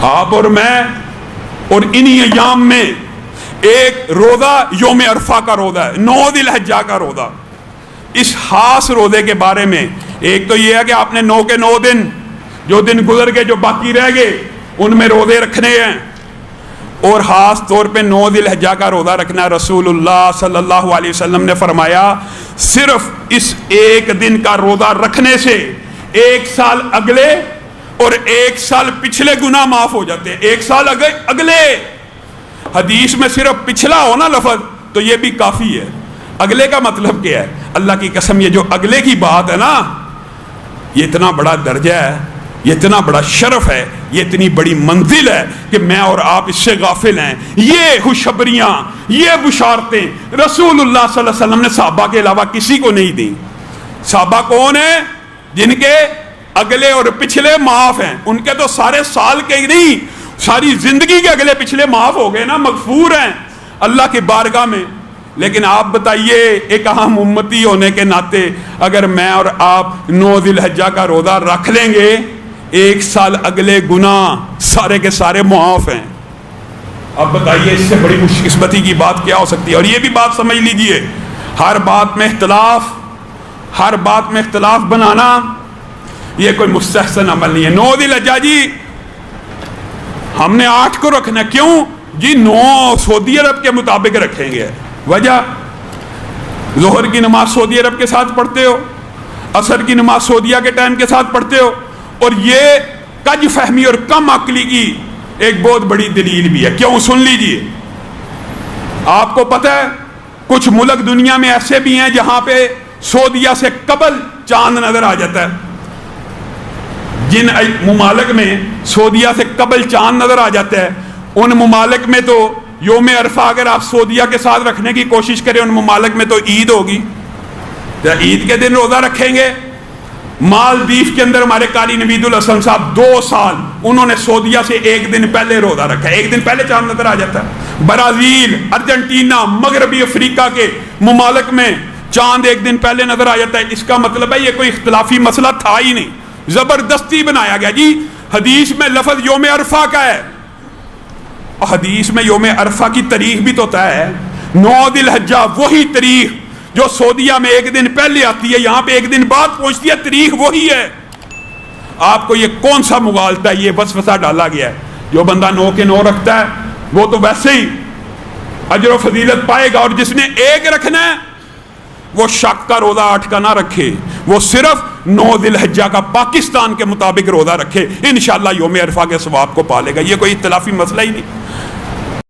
آپ اور میں اور انہی ایام میں ایک روزہ یوم عرفہ کا روزہ ہے، 9 ذی الحجہ کا روزہ۔ اس خاص روزے کے بارے میں ایک تو یہ ہے کہ آپ نے 9 کے 9 دن جو دن گزر گئے، جو باقی رہ گئے، ان میں روزے رکھنے ہیں، اور خاص طور پہ 9 ذی الحجہ کا روزہ رکھنا۔ رسول اللہ صلی اللہ علیہ وسلم نے فرمایا صرف اس ایک دن کا روزہ رکھنے سے 1 سال اگلے اور 1 سال پچھلے گناہ معاف ہو جاتے ہیں۔ 1 سال اگلے، حدیث میں صرف پچھلا ہو نا لفظ تو یہ بھی کافی ہے۔ اگلے کا مطلب کیا ہے؟ اللہ کی قسم یہ جو اگلے کی بات ہے نا، یہ اتنا بڑا درجہ ہے، یہ اتنا بڑا شرف ہے، یہ اتنی بڑی منزل ہے کہ میں اور آپ اس سے غافل ہیں۔ یہ خوشخبریاں، یہ بشارتیں رسول اللہ صلی اللہ علیہ وسلم نے صحابہ کے علاوہ کسی کو نہیں دیں۔ صحابہ کون ہیں؟ جن کے اگلے اور پچھلے معاف ہیں۔ ان کے تو سارے سال کے نہیں، ساری زندگی کے اگلے پچھلے معاف ہو گئے نا، مغفور ہیں اللہ کی بارگاہ میں۔ لیکن آپ بتائیے، ایک اہم امتی ہونے کے ناطے اگر میں اور آپ 9 ذی الحجہ کا روزہ رکھ لیں گے، 1 سال اگلے گناہ سارے کے سارے معاف ہیں۔ اب بتائیے اس سے بڑی خوش قسمتی کی بات کیا ہو سکتی ہے؟ اور یہ بھی بات سمجھ لیجئے، ہر بات میں اختلاف بنانا یہ کوئی مستحسن عمل نہیں ہے۔ 9 ذی الحجہ جی ہم نے 8 کو رکھنا، کیوں جی؟ 9 سعودی عرب کے مطابق رکھیں گے۔ وجہ، ظہر کی نماز سعودی عرب کے ساتھ پڑھتے ہو، عصر کی نماز سعودیہ کے ٹائم کے ساتھ پڑھتے ہو، اور یہ کج فہمی اور کم عقلی کی ایک بہت بڑی دلیل بھی ہے۔ کیوں؟ سن لیجئے، آپ کو پتہ ہے کچھ ملک دنیا میں ایسے بھی ہیں جہاں پہ سعودیہ سے قبل چاند نظر آ جاتا ہے۔ جن ممالک میں سعودیہ سے قبل چاند نظر آ جاتا ہے، ان ممالک میں تو یوم عرفہ اگر آپ سعودیہ کے ساتھ رکھنے کی کوشش کریں، ان ممالک میں تو عید ہوگی، تو عید کے دن روزہ رکھیں گے۔ مالدیف کے اندر ہمارے قاری نوید الحسن صاحب 2 سال انہوں نے سعودیہ سے 1 دن پہلے روزہ رکھا ہے، 1 دن پہلے چاند نظر آ جاتا ہے۔ برازیل، ارجنٹینا، مغربی افریقہ کے ممالک میں چاند 1 دن پہلے نظر آ جاتا ہے۔ اس کا مطلب ہے یہ کوئی اختلافی مسئلہ تھا ہی نہیں، زبردستی بنایا گیا۔ جی حدیث میں لفظ یوم عرفہ کا ہے، حدیث میں یوم عرفہ کی تاریخ بھی تو طے ہے۔ 9 ذی الحجہ وہی تاریخ جو سعودیہ میں 1 دن پہلے آتی ہے، یہاں پہ 1 دن بعد پہنچتی ہے، تاریخ وہی ہے۔ آپ کو یہ کون سا مغالطہ ہے؟ یہ وسوسہ ڈالا گیا ہے۔ جو بندہ 9 کے 9 رکھتا ہے وہ تو ویسے ہی اجر و فضیلت پائے گا، اور جس نے 1 رکھنا ہے وہ شک کا روزہ 8 کا نہ رکھے، وہ صرف 9 ذی الحجہ کا پاکستان کے مطابق روزہ رکھے، انشاءاللہ یوم عرفہ کے ثواب کو پالے گا۔ یہ کوئی اختلافی مسئلہ ہی نہیں۔